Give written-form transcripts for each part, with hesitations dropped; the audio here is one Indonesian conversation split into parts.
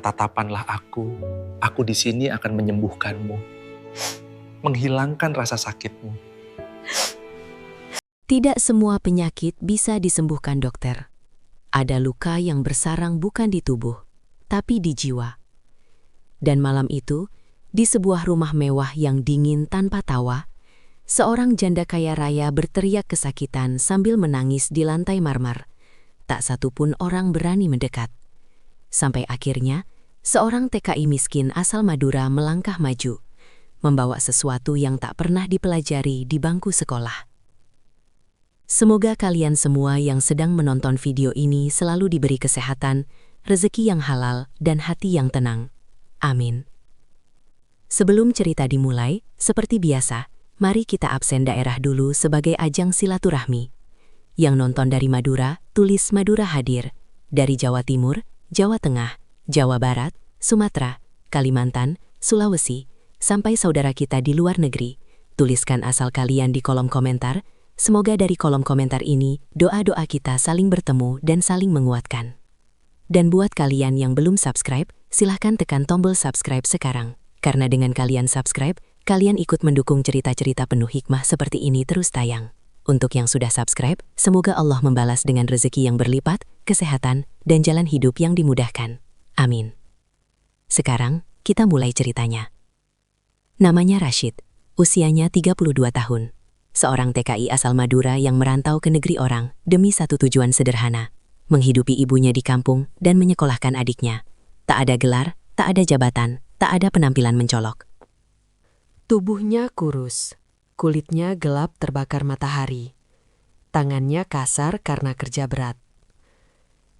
Tatapanlah aku di sini akan menyembuhkanmu, menghilangkan rasa sakitmu. Tidak semua penyakit bisa disembuhkan dokter. Ada luka yang bersarang bukan di tubuh, tapi di jiwa. Dan malam itu, di sebuah rumah mewah yang dingin tanpa tawa, seorang janda kaya raya berteriak kesakitan sambil menangis di lantai marmer. Tak satupun orang berani mendekat. Sampai akhirnya, seorang TKI miskin asal Madura melangkah maju, membawa sesuatu yang tak pernah dipelajari di bangku sekolah. Semoga kalian semua yang sedang menonton video ini selalu diberi kesehatan, rezeki yang halal, dan hati yang tenang. Amin. Sebelum cerita dimulai, seperti biasa, mari kita absen daerah dulu sebagai ajang silaturahmi. Yang nonton dari Madura, tulis Madura hadir. Dari Jawa Timur, Jawa Tengah, Jawa Barat, Sumatera, Kalimantan, Sulawesi, sampai saudara kita di luar negeri, tuliskan asal kalian di kolom komentar. Semoga dari kolom komentar ini, doa-doa kita saling bertemu dan saling menguatkan. Dan buat kalian yang belum subscribe, silahkan tekan tombol subscribe sekarang. Karena dengan kalian subscribe, kalian ikut mendukung cerita-cerita penuh hikmah seperti ini terus tayang. Untuk yang sudah subscribe, semoga Allah membalas dengan rezeki yang berlipat, kesehatan, dan jalan hidup yang dimudahkan. Amin. Sekarang, kita mulai ceritanya. Namanya Rashid, usianya 32 tahun. Seorang TKI asal Madura yang merantau ke negeri orang demi satu tujuan sederhana, menghidupi ibunya di kampung dan menyekolahkan adiknya. Tak ada gelar, tak ada jabatan, tak ada penampilan mencolok. Tubuhnya kurus, kulitnya gelap terbakar matahari. Tangannya kasar karena kerja berat.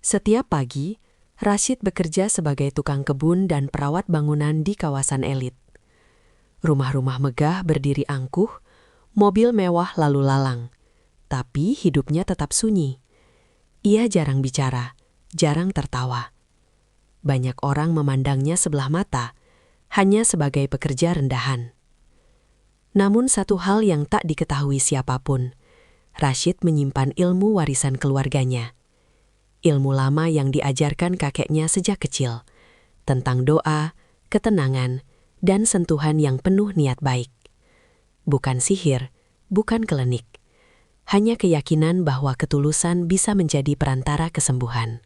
Setiap pagi, Rashid bekerja sebagai tukang kebun dan perawat bangunan di kawasan elit. Rumah-rumah megah berdiri angkuh, mobil mewah lalu lalang. Tapi hidupnya tetap sunyi. Ia jarang bicara, jarang tertawa. Banyak orang memandangnya sebelah mata, hanya sebagai pekerja rendahan. Namun satu hal yang tak diketahui siapapun, Rashid menyimpan ilmu warisan keluarganya. Ilmu lama yang diajarkan kakeknya sejak kecil, tentang doa, ketenangan, dan sentuhan yang penuh niat baik. Bukan sihir, bukan klinik, hanya keyakinan bahwa ketulusan bisa menjadi perantara kesembuhan.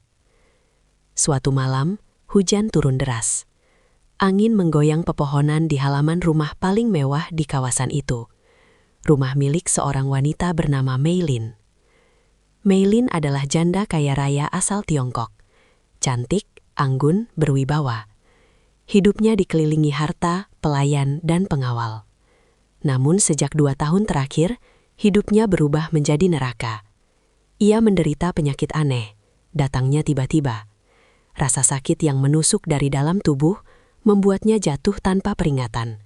Suatu malam, hujan turun deras. Angin menggoyang pepohonan di halaman rumah paling mewah di kawasan itu. Rumah milik seorang wanita bernama Mei Lin. Mei Lin adalah janda kaya raya asal Tiongkok. Cantik, anggun, berwibawa. Hidupnya dikelilingi harta, pelayan, dan pengawal. Namun sejak 2 tahun terakhir, hidupnya berubah menjadi neraka. Ia menderita penyakit aneh, datangnya tiba-tiba. Rasa sakit yang menusuk dari dalam tubuh membuatnya jatuh tanpa peringatan.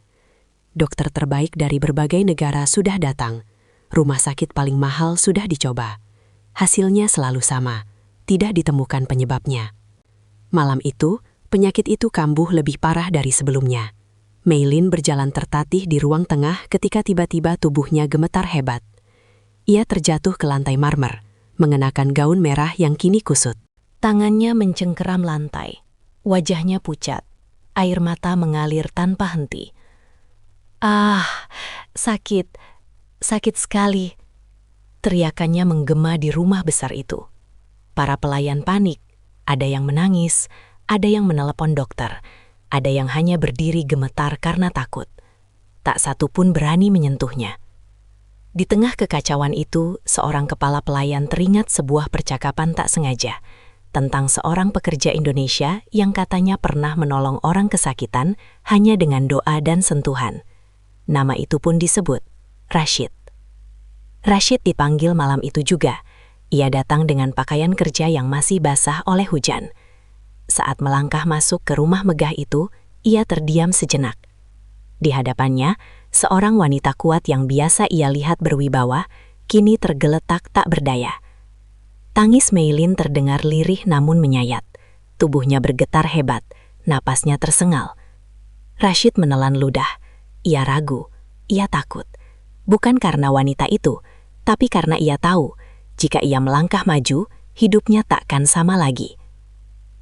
Dokter terbaik dari berbagai negara sudah datang. Rumah sakit paling mahal sudah dicoba. Hasilnya selalu sama, tidak ditemukan penyebabnya. Malam itu, penyakit itu kambuh lebih parah dari sebelumnya. Mei Lin berjalan tertatih di ruang tengah ketika tiba-tiba tubuhnya gemetar hebat. Ia terjatuh ke lantai marmer, mengenakan gaun merah yang kini kusut. Tangannya mencengkeram lantai, wajahnya pucat. Air mata mengalir tanpa henti. Sakit sekali. Teriakannya menggema di rumah besar itu. Para pelayan panik, ada yang menangis, ada yang menelepon dokter, ada yang hanya berdiri gemetar karena takut. Tak satu pun berani menyentuhnya. Di tengah kekacauan itu, seorang kepala pelayan teringat sebuah percakapan tak sengaja tentang seorang pekerja Indonesia yang katanya pernah menolong orang kesakitan hanya dengan doa dan sentuhan. Nama itu pun disebut, Rashid. Rashid dipanggil malam itu juga. Ia datang dengan pakaian kerja yang masih basah oleh hujan. Saat melangkah masuk ke rumah megah itu, ia terdiam sejenak. Di hadapannya, seorang wanita kuat yang biasa ia lihat berwibawa, kini tergeletak tak berdaya. Tangis Mei Lin terdengar lirih namun menyayat. Tubuhnya bergetar hebat, napasnya tersengal. Rashid menelan ludah. Ia ragu, ia takut. Bukan karena wanita itu, tapi karena ia tahu, jika ia melangkah maju, hidupnya takkan sama lagi.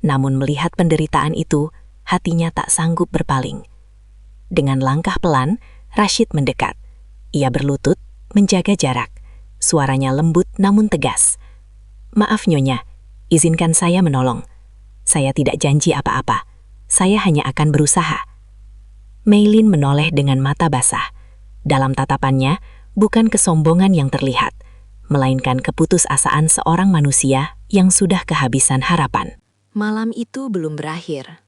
Namun melihat penderitaan itu, hatinya tak sanggup berpaling. Dengan langkah pelan, Rashid mendekat. Ia berlutut, menjaga jarak. Suaranya lembut namun tegas. "Maaf Nyonya, izinkan saya menolong. Saya tidak janji apa-apa. Saya hanya akan berusaha." Meilin menoleh dengan mata basah. Dalam tatapannya, bukan kesombongan yang terlihat, melainkan keputusasaan seorang manusia yang sudah kehabisan harapan. Malam itu belum berakhir.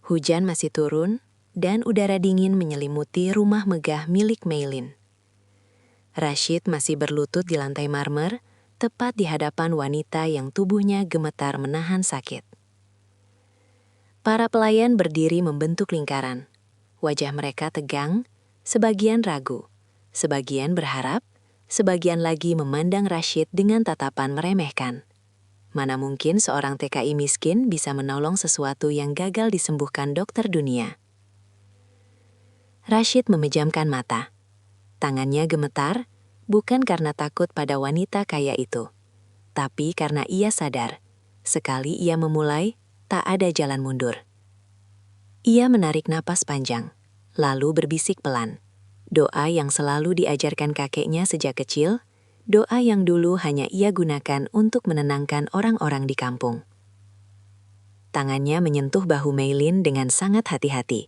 Hujan masih turun, dan udara dingin menyelimuti rumah megah milik Meilin. Rashid masih berlutut di lantai marmer, tepat di hadapan wanita yang tubuhnya gemetar menahan sakit. Para pelayan berdiri membentuk lingkaran. Wajah mereka tegang, sebagian ragu, sebagian berharap, sebagian lagi memandang Rashid dengan tatapan meremehkan. Mana mungkin seorang TKI miskin bisa menolong sesuatu yang gagal disembuhkan dokter dunia. Rashid memejamkan mata. Tangannya gemetar, bukan karena takut pada wanita kaya itu, tapi karena ia sadar, sekali ia memulai, tak ada jalan mundur. Ia menarik napas panjang, lalu berbisik pelan. Doa yang selalu diajarkan kakeknya sejak kecil, doa yang dulu hanya ia gunakan untuk menenangkan orang-orang di kampung. Tangannya menyentuh bahu Meilin dengan sangat hati-hati.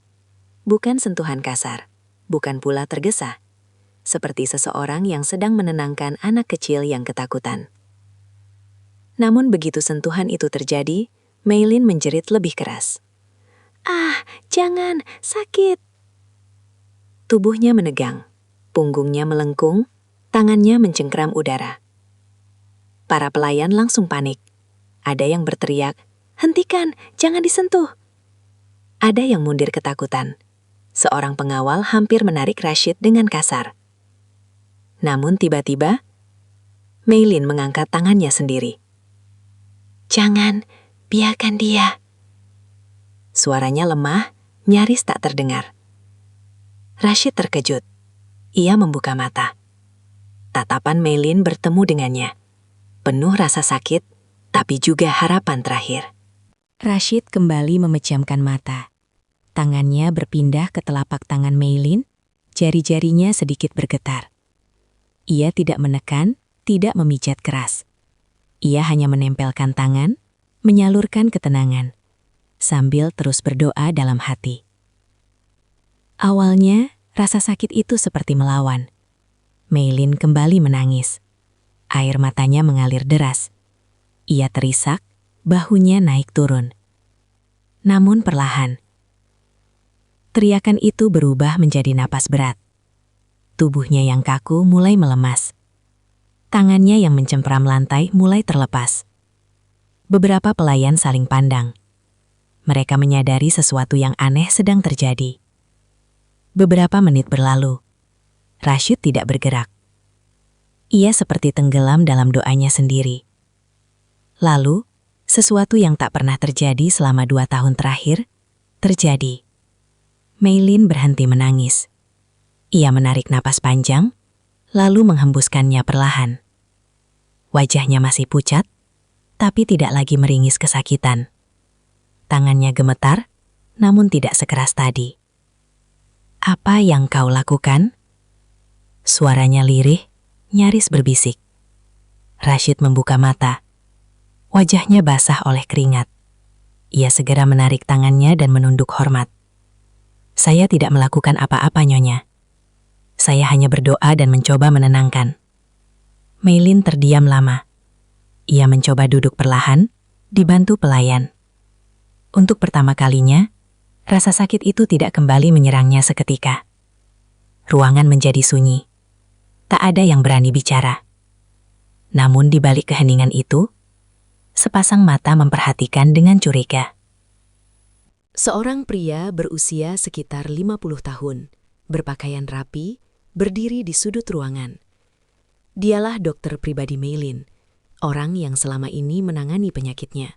Bukan sentuhan kasar, bukan pula tergesa, seperti seseorang yang sedang menenangkan anak kecil yang ketakutan. Namun begitu sentuhan itu terjadi, Meilin menjerit lebih keras. "Ah, jangan, sakit!" Tubuhnya menegang, punggungnya melengkung, tangannya mencengkram udara. Para pelayan langsung panik. Ada yang berteriak, "Hentikan, jangan disentuh!" Ada yang mundur ketakutan. Seorang pengawal hampir menarik Rashid dengan kasar. Namun tiba-tiba, Meilin mengangkat tangannya sendiri. "Jangan, biarkan dia." Suaranya lemah, nyaris tak terdengar. Rashid terkejut. Ia membuka mata. Tatapan Meilin bertemu dengannya. Penuh rasa sakit, tapi juga harapan terakhir. Rashid kembali memejamkan mata. Tangannya berpindah ke telapak tangan Meilin, jari-jarinya sedikit bergetar. Ia tidak menekan, tidak memijat keras. Ia hanya menempelkan tangan, menyalurkan ketenangan, sambil terus berdoa dalam hati. Awalnya, rasa sakit itu seperti melawan. Meilin kembali menangis. Air matanya mengalir deras. Ia terisak, bahunya naik turun. Namun perlahan, teriakan itu berubah menjadi napas berat. Tubuhnya yang kaku mulai melemas. Tangannya yang mencempram lantai mulai terlepas. Beberapa pelayan saling pandang. Mereka menyadari sesuatu yang aneh sedang terjadi. Beberapa menit berlalu. Rashid tidak bergerak. Ia seperti tenggelam dalam doanya sendiri. Lalu, sesuatu yang tak pernah terjadi selama 2 tahun terakhir, terjadi. Meilin berhenti menangis. Ia menarik napas panjang, lalu menghembuskannya perlahan. Wajahnya masih pucat, tapi tidak lagi meringis kesakitan. Tangannya gemetar, namun tidak sekeras tadi. "Apa yang kau lakukan?" Suaranya lirih, nyaris berbisik. Rashid membuka mata. Wajahnya basah oleh keringat. Ia segera menarik tangannya dan menunduk hormat. "Saya tidak melakukan apa-apa, Nyonya. Saya hanya berdoa dan mencoba menenangkan." Meilin terdiam lama. Ia mencoba duduk perlahan, dibantu pelayan. Untuk pertama kalinya, rasa sakit itu tidak kembali menyerangnya seketika. Ruangan menjadi sunyi. Tak ada yang berani bicara. Namun di balik keheningan itu, sepasang mata memperhatikan dengan curiga. Seorang pria berusia sekitar 50 tahun, berpakaian rapi, berdiri di sudut ruangan. Dialah dokter pribadi Meilin, orang yang selama ini menangani penyakitnya.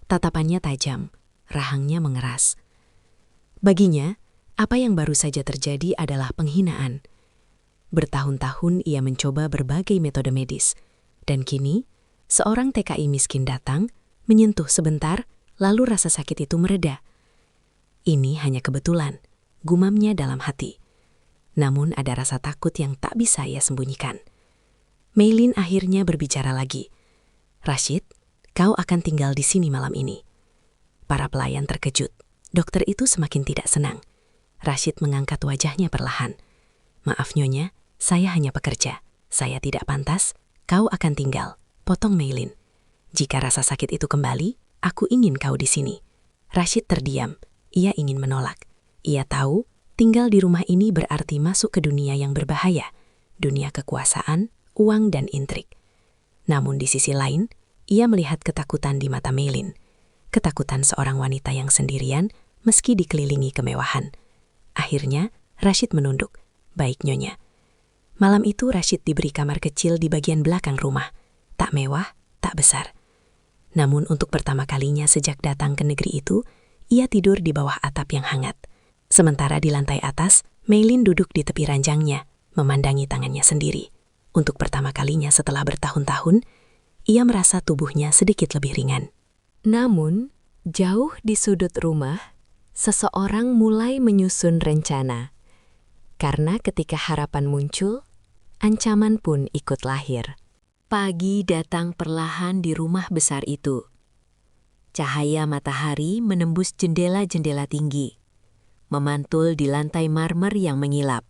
Tatapannya tajam, rahangnya mengeras. Baginya, apa yang baru saja terjadi adalah penghinaan. Bertahun-tahun ia mencoba berbagai metode medis, dan kini seorang TKI miskin datang, menyentuh sebentar, lalu rasa sakit itu mereda. Ini hanya kebetulan, gumamnya dalam hati. Namun ada rasa takut yang tak bisa ia sembunyikan. Meilin akhirnya berbicara lagi. "Rashid, kau akan tinggal di sini malam ini." Para pelayan terkejut. Dokter itu semakin tidak senang. Rashid mengangkat wajahnya perlahan. "Maaf Nyonya, saya hanya pekerja. Saya tidak pantas. Kau akan tinggal," potong Meilin. "Jika rasa sakit itu kembali, aku ingin kau di sini." Rashid terdiam. Ia ingin menolak. Ia tahu tinggal di rumah ini berarti masuk ke dunia yang berbahaya, dunia kekuasaan, uang, dan intrik. Namun di sisi lain, ia melihat ketakutan di mata Meilin. Ketakutan seorang wanita yang sendirian meski dikelilingi kemewahan. Akhirnya, Rashid menunduk. "Baik Nyonya." Malam itu Rashid diberi kamar kecil di bagian belakang rumah. Tak mewah, tak besar. Namun untuk pertama kalinya sejak datang ke negeri itu, ia tidur di bawah atap yang hangat. Sementara di lantai atas, Meilin duduk di tepi ranjangnya, memandangi tangannya sendiri. Untuk pertama kalinya setelah bertahun-tahun, ia merasa tubuhnya sedikit lebih ringan. Namun, jauh di sudut rumah, seseorang mulai menyusun rencana. Karena ketika harapan muncul, ancaman pun ikut lahir. Pagi datang perlahan di rumah besar itu. Cahaya matahari menembus jendela-jendela tinggi, memantul di lantai marmer yang mengilap.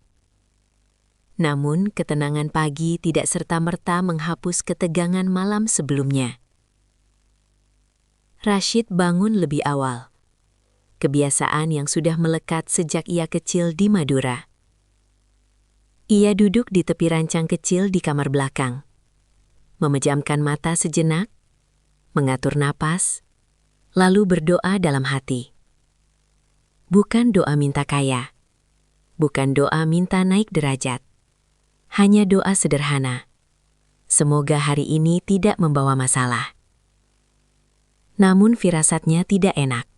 Namun, ketenangan pagi tidak serta-merta menghapus ketegangan malam sebelumnya. Rashid bangun lebih awal. Kebiasaan yang sudah melekat sejak ia kecil di Madura. Ia duduk di tepi rancang kecil di kamar belakang, memejamkan mata sejenak, mengatur napas, lalu berdoa dalam hati. Bukan doa minta kaya, bukan doa minta naik derajat, hanya doa sederhana. Semoga hari ini tidak membawa masalah. Namun firasatnya tidak enak.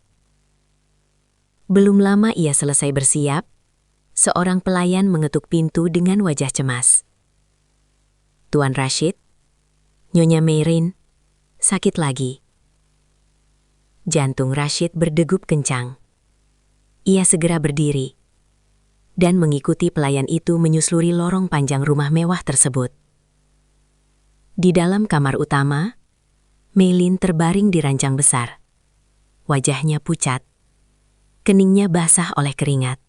Belum lama ia selesai bersiap, seorang pelayan mengetuk pintu dengan wajah cemas. "Tuan Rashid, Nyonya Meilin, sakit lagi." Jantung Rashid berdegup kencang. Ia segera berdiri dan mengikuti pelayan itu menyusuri lorong panjang rumah mewah tersebut. Di dalam kamar utama, Meilin terbaring di ranjang besar. Wajahnya pucat, keningnya basah oleh keringat.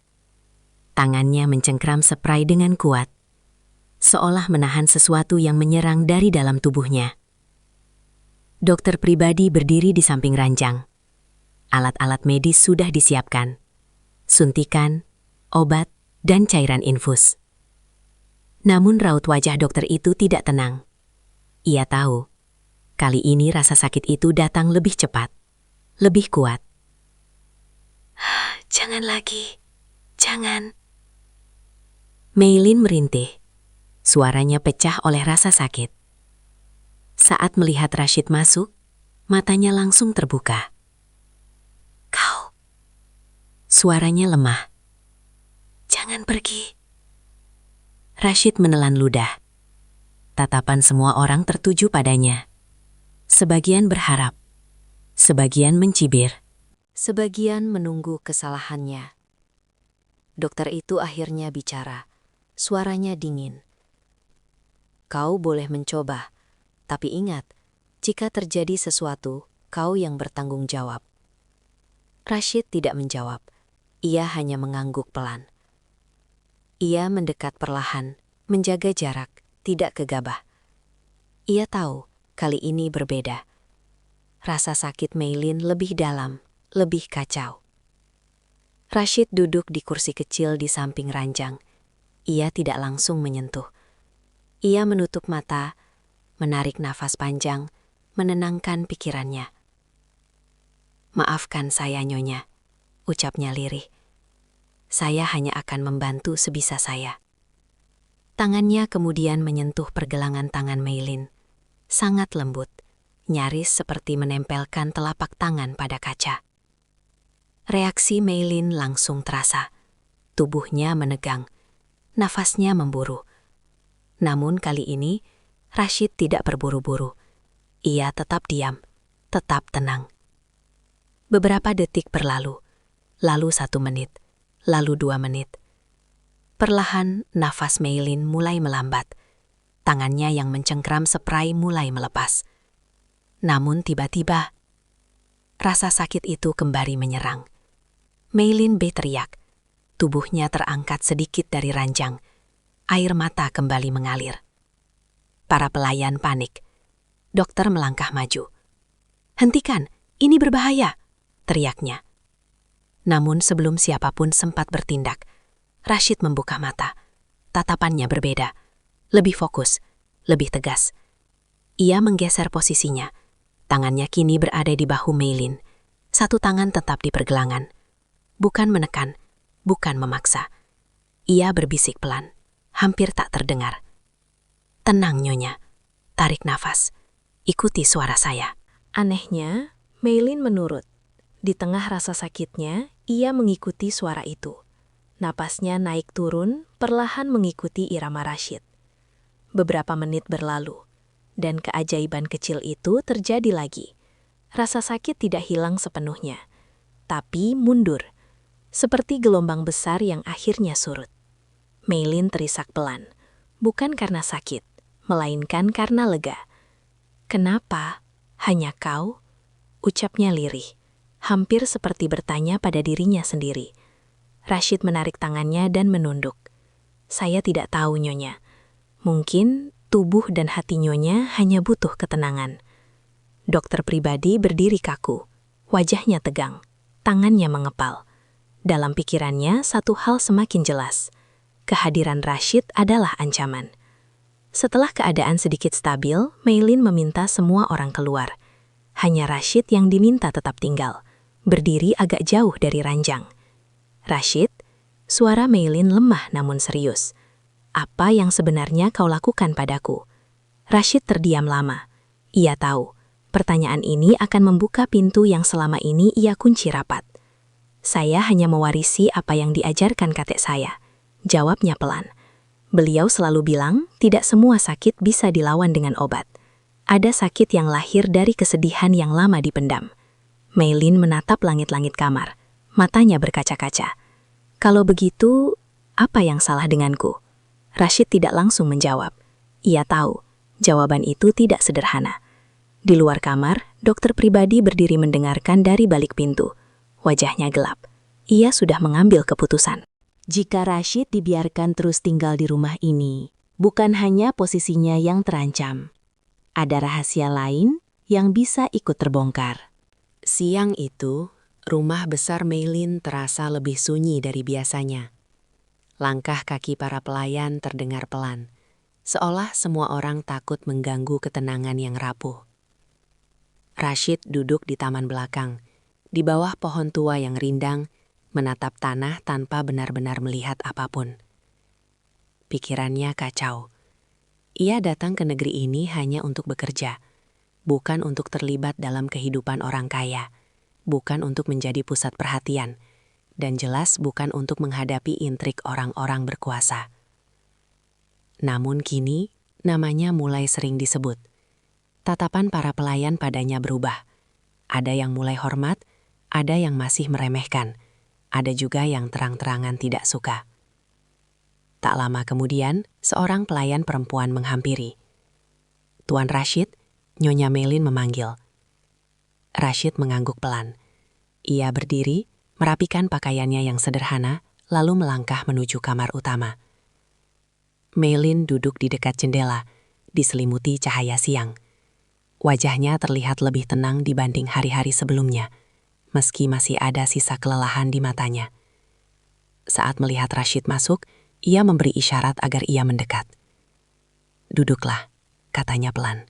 Tangannya mencengkram spray dengan kuat, seolah menahan sesuatu yang menyerang dari dalam tubuhnya. Dokter pribadi berdiri di samping ranjang. Alat-alat medis sudah disiapkan. Suntikan, obat, dan cairan infus. Namun raut wajah dokter itu tidak tenang. Ia tahu, kali ini rasa sakit itu datang lebih cepat, lebih kuat. "Jangan lagi, jangan." Meilin merintih. Suaranya pecah oleh rasa sakit. Saat melihat Rashid masuk, matanya langsung terbuka. "Kau..." Suaranya lemah. "Jangan pergi." Rashid menelan ludah. Tatapan semua orang tertuju padanya. Sebagian berharap, sebagian mencibir, sebagian menunggu kesalahannya. Dokter itu akhirnya bicara. Suaranya dingin. "Kau boleh mencoba, tapi ingat, jika terjadi sesuatu, kau yang bertanggung jawab." Rashid tidak menjawab. Ia hanya mengangguk pelan. Ia mendekat perlahan, menjaga jarak, tidak gegabah. Ia tahu, kali ini berbeda. Rasa sakit Meilin lebih dalam, lebih kacau. Rashid duduk di kursi kecil di samping ranjang. Ia tidak langsung menyentuh. Ia menutup mata, menarik nafas panjang, menenangkan pikirannya. "Maafkan saya, Nyonya," ucapnya lirih. "Saya hanya akan membantu sebisa saya." Tangannya kemudian menyentuh pergelangan tangan Meilin. Sangat lembut, nyaris seperti menempelkan telapak tangan pada kaca. Reaksi Meilin langsung terasa. Tubuhnya menegang, nafasnya memburu. Namun kali ini, Rashid tidak berburu-buru. Ia tetap diam, tetap tenang. Beberapa detik berlalu, lalu 1 menit, lalu 2 menit. Perlahan, nafas Meilin mulai melambat. Tangannya yang mencengkram spray mulai melepas. Namun tiba-tiba, rasa sakit itu kembali menyerang. Meilin berteriak. Tubuhnya terangkat sedikit dari ranjang. Air mata kembali mengalir. Para pelayan panik. Dokter melangkah maju. "Hentikan, ini berbahaya!" teriaknya. Namun sebelum siapapun sempat bertindak, Rashid membuka mata. Tatapannya berbeda. Lebih fokus, lebih tegas. Ia menggeser posisinya. Tangannya kini berada di bahu Meilin. Satu tangan tetap di pergelangan. Bukan menekan, bukan memaksa. Ia berbisik pelan, hampir tak terdengar. "Tenang, Nyonya. Tarik nafas. Ikuti suara saya." Anehnya, Meilin menurut. Di tengah rasa sakitnya, ia mengikuti suara itu. Napasnya naik turun, perlahan mengikuti irama Rashid. Beberapa menit berlalu, dan keajaiban kecil itu terjadi lagi. Rasa sakit tidak hilang sepenuhnya, tapi mundur, seperti gelombang besar yang akhirnya surut. Meilin terisak pelan, bukan karena sakit, melainkan karena lega. "Kenapa? Hanya kau?" ucapnya lirih, hampir seperti bertanya pada dirinya sendiri. Rashid menarik tangannya dan menunduk. "Saya tidak tahu, Nyonya. Mungkin tubuh dan hati Nyonya hanya butuh ketenangan." Dokter pribadi berdiri kaku, wajahnya tegang, tangannya mengepal. Dalam pikirannya satu hal semakin jelas. Kehadiran Rashid adalah ancaman. Setelah keadaan sedikit stabil, Meilin meminta semua orang keluar. Hanya Rashid yang diminta tetap tinggal, berdiri agak jauh dari ranjang. "Rashid," suara Meilin lemah namun serius. "Apa yang sebenarnya kau lakukan padaku?" Rashid terdiam lama. Ia tahu, pertanyaan ini akan membuka pintu yang selama ini ia kunci rapat. "Saya hanya mewarisi apa yang diajarkan kakek saya," jawabnya pelan. Beliau selalu bilang, tidak semua sakit bisa dilawan dengan obat. Ada sakit yang lahir dari kesedihan yang lama dipendam. Meilin menatap langit-langit kamar. Matanya berkaca-kaca. "Kalau begitu, apa yang salah denganku?" Rashid tidak langsung menjawab. Ia tahu, jawaban itu tidak sederhana. Di luar kamar, dokter pribadi berdiri mendengarkan dari balik pintu. Wajahnya gelap. Ia sudah mengambil keputusan. Jika Rashid dibiarkan terus tinggal di rumah ini, bukan hanya posisinya yang terancam. Ada rahasia lain yang bisa ikut terbongkar. Siang itu, rumah besar Meilin terasa lebih sunyi dari biasanya. Langkah kaki para pelayan terdengar pelan, seolah semua orang takut mengganggu ketenangan yang rapuh. Rashid duduk di taman belakang, di bawah pohon tua yang rindang, menatap tanah tanpa benar-benar melihat apapun. Pikirannya kacau. Ia datang ke negeri ini hanya untuk bekerja, bukan untuk terlibat dalam kehidupan orang kaya, bukan untuk menjadi pusat perhatian, dan jelas bukan untuk menghadapi intrik orang-orang berkuasa. Namun kini, namanya mulai sering disebut. Tatapan para pelayan padanya berubah. Ada yang mulai hormat, ada yang masih meremehkan, ada juga yang terang-terangan tidak suka. Tak lama kemudian, seorang pelayan perempuan menghampiri. "Tuan Rashid," Nyonya Meilin memanggil. Rashid mengangguk pelan. Ia berdiri, merapikan pakaiannya yang sederhana, lalu melangkah menuju kamar utama. Meilin duduk di dekat jendela, diselimuti cahaya siang. Wajahnya terlihat lebih tenang dibanding hari-hari sebelumnya, meski masih ada sisa kelelahan di matanya. Saat melihat Rashid masuk, ia memberi isyarat agar ia mendekat. "Duduklah," katanya pelan.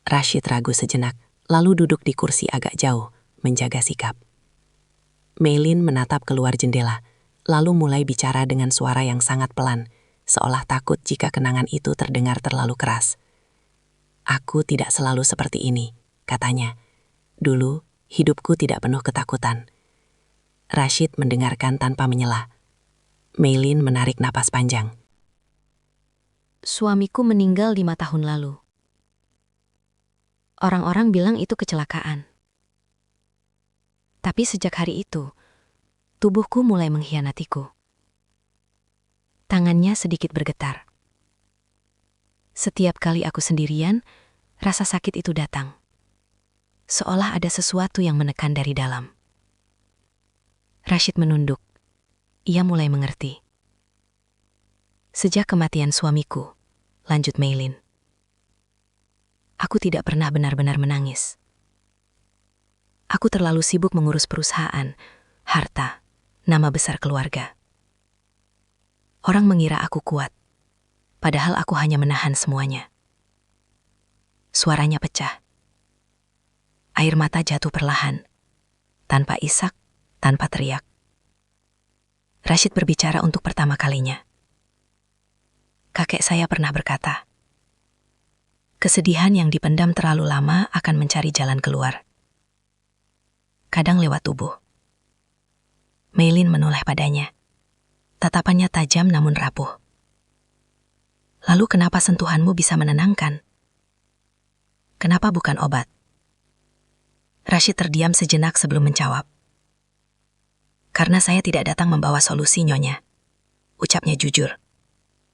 Rashid ragu sejenak, lalu duduk di kursi agak jauh, menjaga sikap. Meilin menatap keluar jendela, lalu mulai bicara dengan suara yang sangat pelan, seolah takut jika kenangan itu terdengar terlalu keras. "Aku tidak selalu seperti ini," katanya. "Dulu, hidupku tidak penuh ketakutan." Rashid mendengarkan tanpa menyela. Meilin menarik napas panjang. "Suamiku meninggal 5 tahun lalu. Orang-orang bilang itu kecelakaan. Tapi sejak hari itu, tubuhku mulai mengkhianatiku. Tangannya sedikit bergetar. Setiap kali aku sendirian, rasa sakit itu datang. Seolah ada sesuatu yang menekan dari dalam. Rashid menunduk. Ia mulai mengerti. Sejak kematian suamiku, lanjut Meilin, aku tidak pernah benar-benar menangis. Aku terlalu sibuk mengurus perusahaan, harta, nama besar keluarga. Orang mengira aku kuat, padahal aku hanya menahan semuanya. Suaranya pecah. Air mata jatuh perlahan, tanpa isak, tanpa teriak. Rashid berbicara untuk pertama kalinya. Kakek saya pernah berkata, kesedihan yang dipendam terlalu lama akan mencari jalan keluar. Kadang lewat tubuh. Meilin menoleh padanya. Tatapannya tajam namun rapuh. Lalu kenapa sentuhanmu bisa menenangkan? Kenapa bukan obat? Rashid terdiam sejenak sebelum menjawab. Karena saya tidak datang membawa solusi, Nyonya. Ucapnya jujur.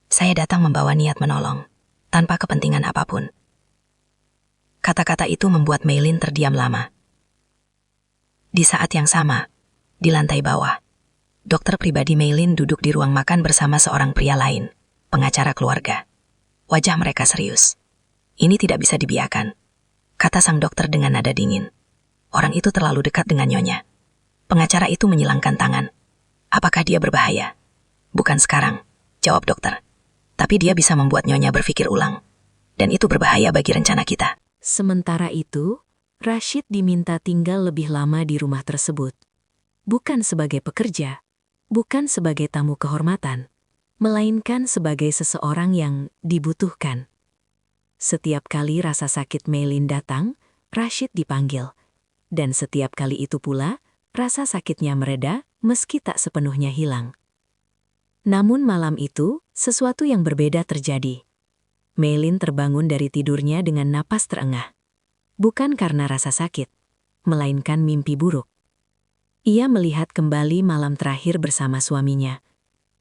Saya datang membawa niat menolong, tanpa kepentingan apapun. Kata-kata itu membuat Meilin terdiam lama. Di saat yang sama, di lantai bawah, dokter pribadi Meilin duduk di ruang makan bersama seorang pria lain, pengacara keluarga. Wajah mereka serius. Ini tidak bisa dibiarkan, kata sang dokter dengan nada dingin. Orang itu terlalu dekat dengan Nyonya. Pengacara itu menyilangkan tangan. Apakah dia berbahaya? Bukan sekarang, jawab dokter. Tapi dia bisa membuat Nyonya berpikir ulang. Dan itu berbahaya bagi rencana kita. Sementara itu, Rashid diminta tinggal lebih lama di rumah tersebut. Bukan sebagai pekerja, bukan sebagai tamu kehormatan, melainkan sebagai seseorang yang dibutuhkan. Setiap kali rasa sakit Meilin datang, Rashid dipanggil. Dan setiap kali itu pula, rasa sakitnya mereda meski tak sepenuhnya hilang. Namun malam itu, sesuatu yang berbeda terjadi. Meilin terbangun dari tidurnya dengan napas terengah. Bukan karena rasa sakit, melainkan mimpi buruk. Ia melihat kembali malam terakhir bersama suaminya.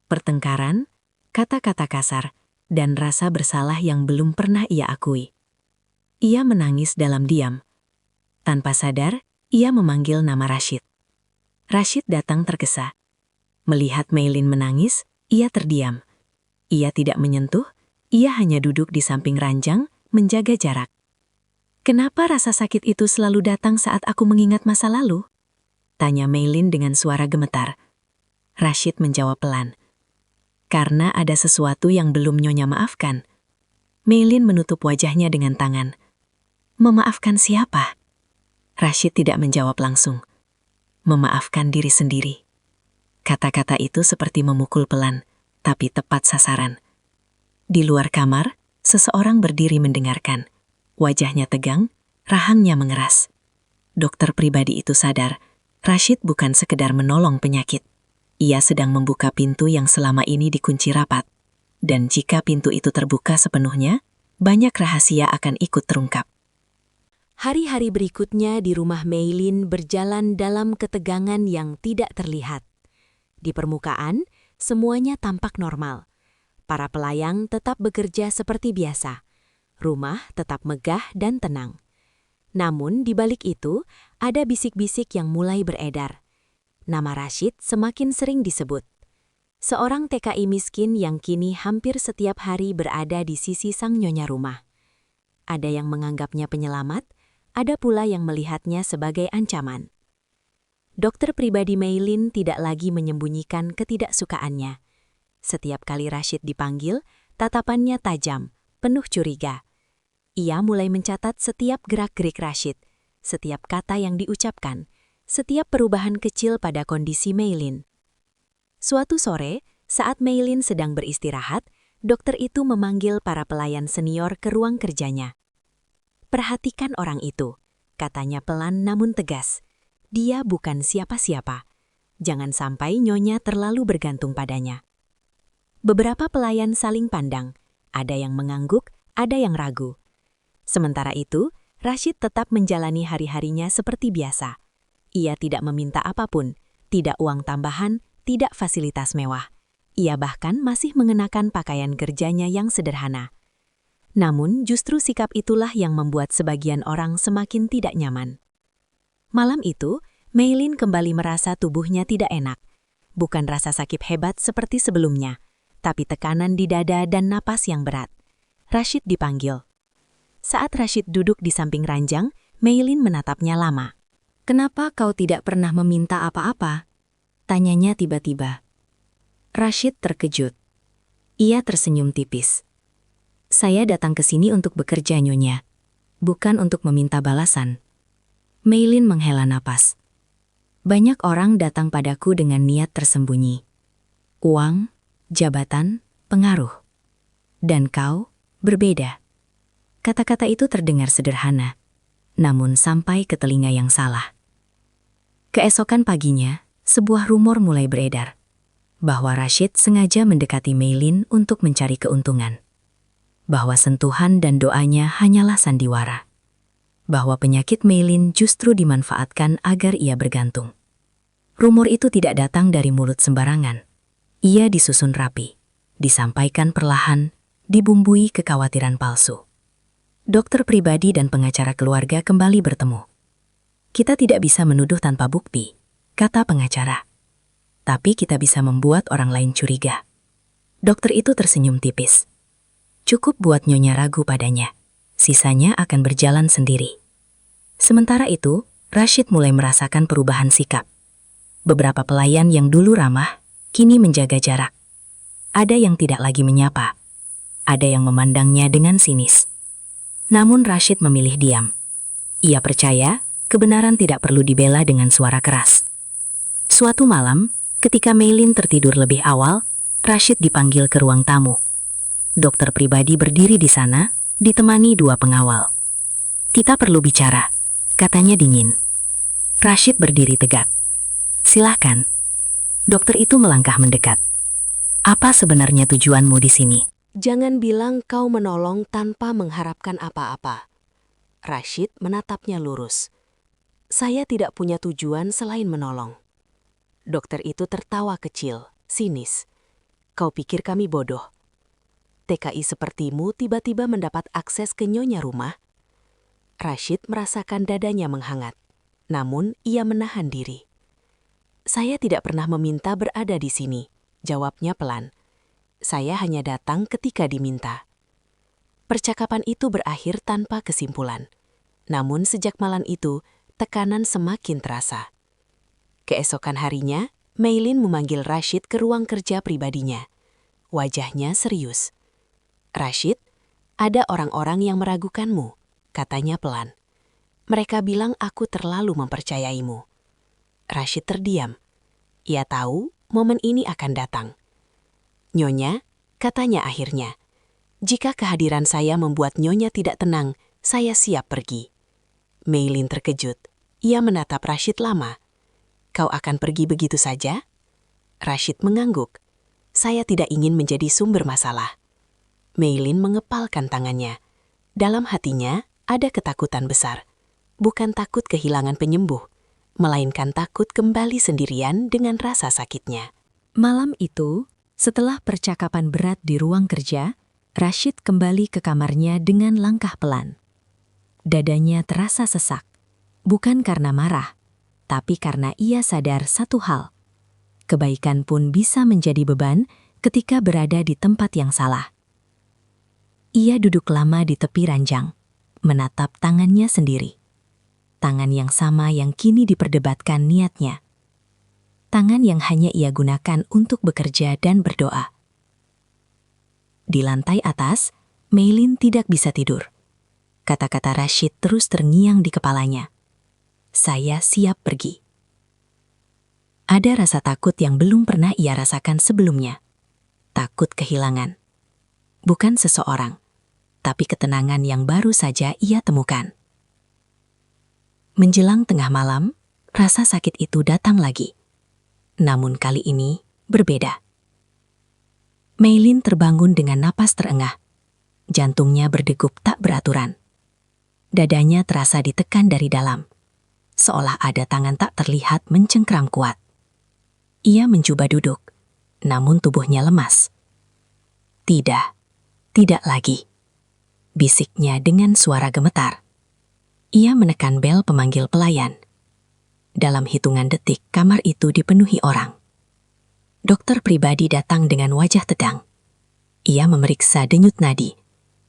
Pertengkaran, kata-kata kasar, dan rasa bersalah yang belum pernah ia akui. Ia menangis dalam diam. Tanpa sadar, ia memanggil nama Rashid. Rashid datang tergesa. Melihat Meilin menangis, ia terdiam. Ia tidak menyentuh, ia hanya duduk di samping ranjang, menjaga jarak. Kenapa rasa sakit itu selalu datang saat aku mengingat masa lalu? Tanya Meilin dengan suara gemetar. Rashid menjawab pelan. Karena ada sesuatu yang belum Nyonya maafkan. Meilin menutup wajahnya dengan tangan. Memaafkan siapa? Rashid tidak menjawab langsung. Memaafkan diri sendiri. Kata-kata itu seperti memukul pelan, tapi tepat sasaran. Di luar kamar, seseorang berdiri mendengarkan. Wajahnya tegang, rahangnya mengeras. Dokter pribadi itu sadar, Rashid bukan sekedar menolong penyakit. Ia sedang membuka pintu yang selama ini dikunci rapat. Dan jika pintu itu terbuka sepenuhnya, banyak rahasia akan ikut terungkap. Hari-hari berikutnya di rumah Meilin berjalan dalam ketegangan yang tidak terlihat. Di permukaan, semuanya tampak normal. Para pelayang tetap bekerja seperti biasa. Rumah tetap megah dan tenang. Namun di balik itu, ada bisik-bisik yang mulai beredar. Nama Rashid semakin sering disebut. Seorang TKI miskin yang kini hampir setiap hari berada di sisi sang nyonya rumah. Ada yang menganggapnya penyelamat, ada pula yang melihatnya sebagai ancaman. Dokter pribadi Meilin tidak lagi menyembunyikan ketidaksukaannya. Setiap kali Rashid dipanggil, tatapannya tajam, penuh curiga. Ia mulai mencatat setiap gerak-gerik Rashid, setiap kata yang diucapkan, setiap perubahan kecil pada kondisi Meilin. Suatu sore, saat Meilin sedang beristirahat, dokter itu memanggil para pelayan senior ke ruang kerjanya. Perhatikan orang itu, katanya pelan namun tegas. Dia bukan siapa-siapa. Jangan sampai Nyonya terlalu bergantung padanya. Beberapa pelayan saling pandang, ada yang mengangguk, ada yang ragu. Sementara itu, Rashid tetap menjalani hari-harinya seperti biasa. Ia tidak meminta apapun, tidak uang tambahan, tidak fasilitas mewah. Ia bahkan masih mengenakan pakaian kerjanya yang sederhana. Namun justru sikap itulah yang membuat sebagian orang semakin tidak nyaman. Malam itu, Maylin kembali merasa tubuhnya tidak enak. Bukan rasa sakit hebat seperti sebelumnya, tapi tekanan di dada dan napas yang berat. Rashid dipanggil. Saat Rashid duduk di samping ranjang, Maylin menatapnya lama. "Kenapa kau tidak pernah meminta apa-apa?" tanyanya tiba-tiba. Rashid terkejut. Ia tersenyum tipis. "Saya datang ke sini untuk bekerja, Nyonya, bukan untuk meminta balasan." Maylin menghela napas. "Banyak orang datang padaku dengan niat tersembunyi. Uang, jabatan, pengaruh. Dan kau berbeda." Kata-kata itu terdengar sederhana, namun sampai ke telinga yang salah. Keesokan paginya, sebuah rumor mulai beredar bahwa Rashid sengaja mendekati Maylin untuk mencari keuntungan. Bahwa sentuhan dan doanya hanyalah sandiwara. Bahwa penyakit Maylin justru dimanfaatkan agar ia bergantung. Rumor itu tidak datang dari mulut sembarangan. Ia disusun rapi, disampaikan perlahan, dibumbui kekhawatiran palsu. Dokter pribadi dan pengacara keluarga kembali bertemu. "Kita tidak bisa menuduh tanpa bukti," kata pengacara. "Tapi kita bisa membuat orang lain curiga." Dokter itu tersenyum tipis. "Cukup buat Nyonya ragu padanya. Sisanya akan berjalan sendiri." Sementara itu, Rashid mulai merasakan perubahan sikap. Beberapa pelayan yang dulu ramah, kini menjaga jarak. Ada yang tidak lagi menyapa. Ada yang memandangnya dengan sinis. Namun Rashid memilih diam. Ia percaya kebenaran tidak perlu dibela dengan suara keras. Suatu malam, ketika Maylin tertidur lebih awal, Rashid dipanggil ke ruang tamu. Dokter pribadi berdiri di sana, ditemani 2 pengawal. "Kita perlu bicara," katanya dingin. Rashid berdiri tegak. "Silahkan." Dokter itu melangkah mendekat. "Apa sebenarnya tujuanmu di sini?" Jangan bilang kau menolong tanpa mengharapkan apa-apa. Rashid menatapnya lurus. "Saya tidak punya tujuan selain menolong." Dokter itu tertawa kecil, sinis. "Kau pikir kami bodoh? TKI sepertimu tiba-tiba mendapat akses ke nyonya rumah?" Rashid merasakan dadanya menghangat. Namun ia menahan diri. "Saya tidak pernah meminta berada di sini," jawabnya pelan. "Saya hanya datang ketika diminta." Percakapan itu berakhir tanpa kesimpulan. Namun sejak malam itu, tekanan semakin terasa. Keesokan harinya, Maylin memanggil Rashid ke ruang kerja pribadinya. Wajahnya serius. "Rashid, ada orang-orang yang meragukanmu," katanya pelan. "Mereka bilang aku terlalu mempercayaimu." Rashid terdiam. Ia tahu momen ini akan datang. "Nyonya," katanya akhirnya, "jika kehadiran saya membuat Nyonya tidak tenang, saya siap pergi." Maylin terkejut. Ia menatap Rashid lama. "Kau akan pergi begitu saja?" Rashid mengangguk. "Saya tidak ingin menjadi sumber masalah." Maylin mengepalkan tangannya. Dalam hatinya ada ketakutan besar. Bukan takut kehilangan penyembuh, melainkan takut kembali sendirian dengan rasa sakitnya. Malam itu, setelah percakapan berat di ruang kerja, Rashid kembali ke kamarnya dengan langkah pelan. Dadanya terasa sesak, bukan karena marah, tapi karena ia sadar satu hal. Kebaikan pun bisa menjadi beban ketika berada di tempat yang salah. Ia duduk lama di tepi ranjang, menatap tangannya sendiri. Tangan yang sama yang kini diperdebatkan niatnya. Tangan yang hanya ia gunakan untuk bekerja dan berdoa. Di lantai atas, Maylin tidak bisa tidur. Kata-kata Rashid terus terngiang di kepalanya. "Saya siap pergi." Ada rasa takut yang belum pernah ia rasakan sebelumnya. Takut kehilangan. Bukan seseorang, tapi ketenangan yang baru saja ia temukan. Menjelang tengah malam, rasa sakit itu datang lagi. Namun kali ini berbeda. Maylin terbangun dengan napas terengah. Jantungnya berdegup tak beraturan. Dadanya terasa ditekan dari dalam. seolah ada tangan tak terlihat mencengkram kuat. Ia mencoba duduk, namun tubuhnya lemas. Tidak, tidak lagi. Bisiknya dengan suara gemetar. Ia menekan bel pemanggil pelayan. Dalam hitungan detik, kamar itu dipenuhi orang. Dokter pribadi datang dengan wajah tegang. Ia memeriksa denyut nadi,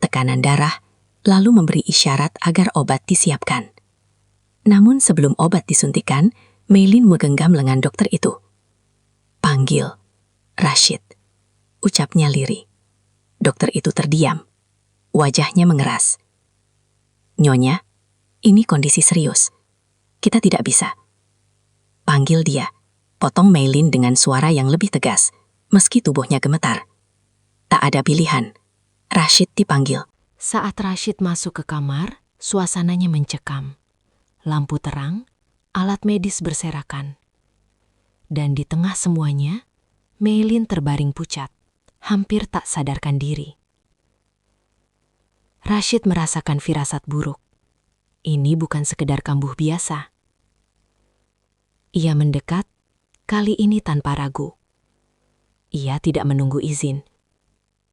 tekanan darah, lalu memberi isyarat agar obat disiapkan. Namun sebelum obat disuntikan, Meilin menggenggam lengan dokter itu. "Panggil, Rashid," ucapnya lirih. Dokter itu terdiam. Wajahnya mengeras. "Nyonya, ini kondisi serius. Kita tidak bisa." "Panggil dia," potong Meilin dengan suara yang lebih tegas, meski tubuhnya gemetar. Tak ada pilihan. Rashid dipanggil. Saat Rashid masuk ke kamar, suasananya mencekam. Lampu terang, alat medis berserakan. Dan di tengah semuanya, Meilin terbaring pucat, hampir tak sadarkan diri. Rashid merasakan firasat buruk. Ini bukan sekedar kambuh biasa. Ia mendekat, kali ini tanpa ragu. Ia tidak menunggu izin.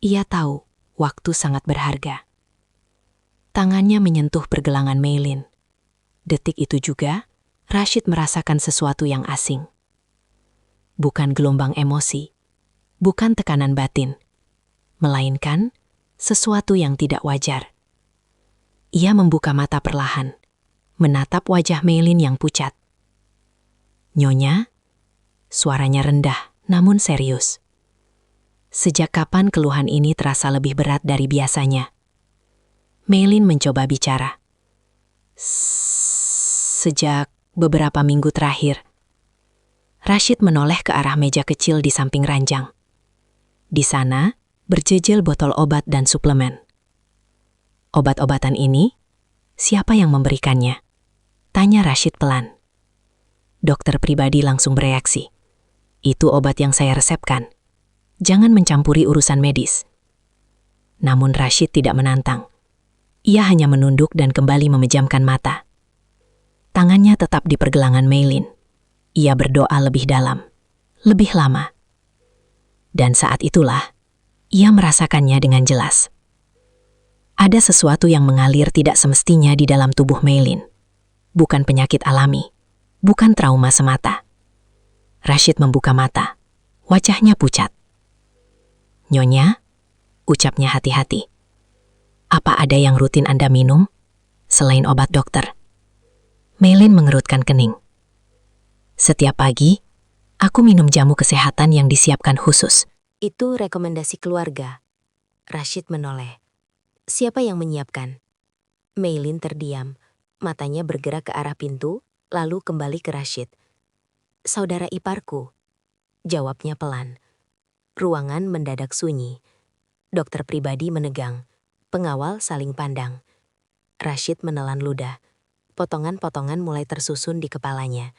Ia tahu waktu sangat berharga. Tangannya menyentuh pergelangan Meilin. Detik itu juga, Rashid merasakan sesuatu yang asing. Bukan gelombang emosi, bukan tekanan batin, melainkan sesuatu yang tidak wajar. Ia membuka mata perlahan, menatap wajah Meilin yang pucat. "Nyonya," suaranya rendah namun serius. Sejak kapan keluhan ini terasa lebih berat dari biasanya? Meilin mencoba bicara. "Sejak beberapa minggu terakhir." Rashid menoleh ke arah meja kecil di samping ranjang. Di sana, berjejel botol obat dan suplemen. "Obat-obatan ini, siapa yang memberikannya?" tanya Rashid pelan. Dokter pribadi langsung bereaksi. "Itu obat yang saya resepkan. Jangan mencampuri urusan medis." Namun Rashid tidak menantang. Ia hanya menunduk dan kembali memejamkan mata. Tangannya tetap di pergelangan Meilin. Ia berdoa lebih dalam, lebih lama. Dan saat itulah, ia merasakannya dengan jelas. Ada sesuatu yang mengalir tidak semestinya di dalam tubuh Meilin. Bukan penyakit alami, bukan trauma semata. Rashid membuka mata, wajahnya pucat. "Nyonya," ucapnya hati-hati. "Apa ada yang rutin Anda minum, selain obat dokter?" Meilin mengerutkan kening. "Setiap pagi, aku minum jamu kesehatan yang disiapkan khusus." "Itu rekomendasi keluarga." Rashid menoleh. "Siapa yang menyiapkan?" Meilin terdiam, matanya bergerak ke arah pintu, lalu kembali ke Rashid. "Saudara iparku," jawabnya pelan. Ruangan mendadak sunyi. Dokter pribadi menegang. Pengawal saling pandang. Rashid menelan ludah. Potongan-potongan mulai tersusun di kepalanya.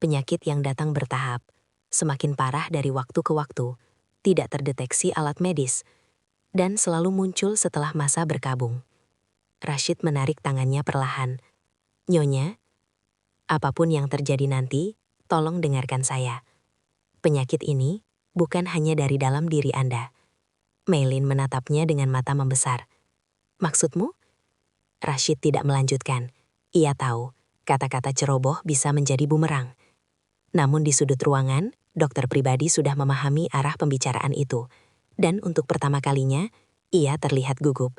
Penyakit yang datang bertahap, semakin parah dari waktu ke waktu, tidak terdeteksi alat medis, dan selalu muncul setelah masa berkabung. Rashid menarik tangannya perlahan. "Nyonya, apapun yang terjadi nanti, tolong dengarkan saya. Penyakit ini bukan hanya dari dalam diri Anda." Meilin menatapnya dengan mata membesar. "Maksudmu?" Rashid tidak melanjutkan. Ia tahu, kata-kata ceroboh bisa menjadi bumerang. Namun di sudut ruangan, dokter pribadi sudah memahami arah pembicaraan itu. Dan untuk pertama kalinya, ia terlihat gugup.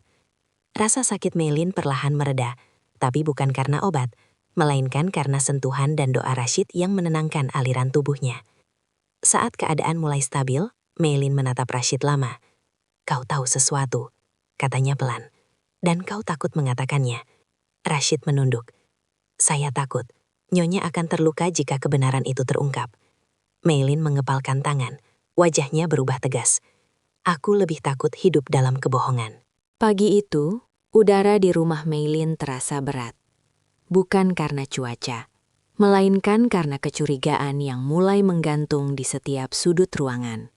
Rasa sakit Meilin perlahan mereda, tapi bukan karena obat, melainkan karena sentuhan dan doa Rashid yang menenangkan aliran tubuhnya. Saat keadaan mulai stabil, Meilin menatap Rashid lama. "Kau tahu sesuatu," katanya pelan. "Dan kau takut mengatakannya." Rashid menunduk. "Saya takut, Nyonya akan terluka jika kebenaran itu terungkap." Meilin mengepalkan tangan, wajahnya berubah tegas. "Aku lebih takut hidup dalam kebohongan." Pagi itu, udara di rumah Meilin terasa berat. Bukan karena cuaca, melainkan karena kecurigaan yang mulai menggantung di setiap sudut ruangan.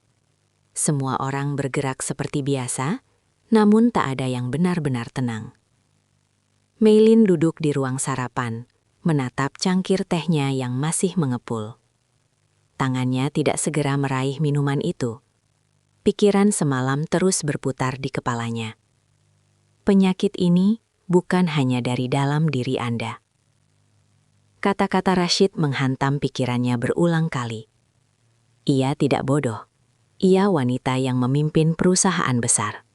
Semua orang bergerak seperti biasa, namun tak ada yang benar-benar tenang. Meilin duduk di ruang sarapan, menatap cangkir tehnya yang masih mengepul. Tangannya tidak segera meraih minuman itu. Pikiran semalam terus berputar di kepalanya. Penyakit ini bukan hanya dari dalam diri Anda. Kata-kata Rashid menghantam pikirannya berulang kali. Ia tidak bodoh. Ia wanita yang memimpin perusahaan besar.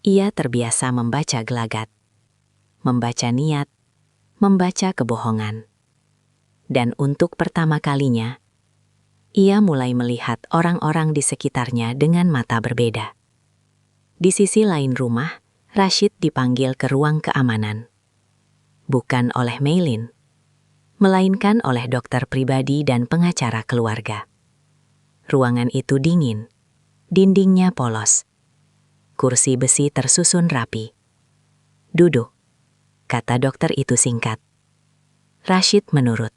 Ia terbiasa membaca gelagat, membaca niat, membaca kebohongan. Dan untuk pertama kalinya, ia mulai melihat orang-orang di sekitarnya dengan mata berbeda. Di sisi lain rumah, Rashid dipanggil ke ruang keamanan. Bukan oleh Maylin, melainkan oleh dokter pribadi dan pengacara keluarga. Ruangan itu dingin, dindingnya polos. Kursi besi tersusun rapi. "Duduk," kata dokter itu singkat. Rashid menurut.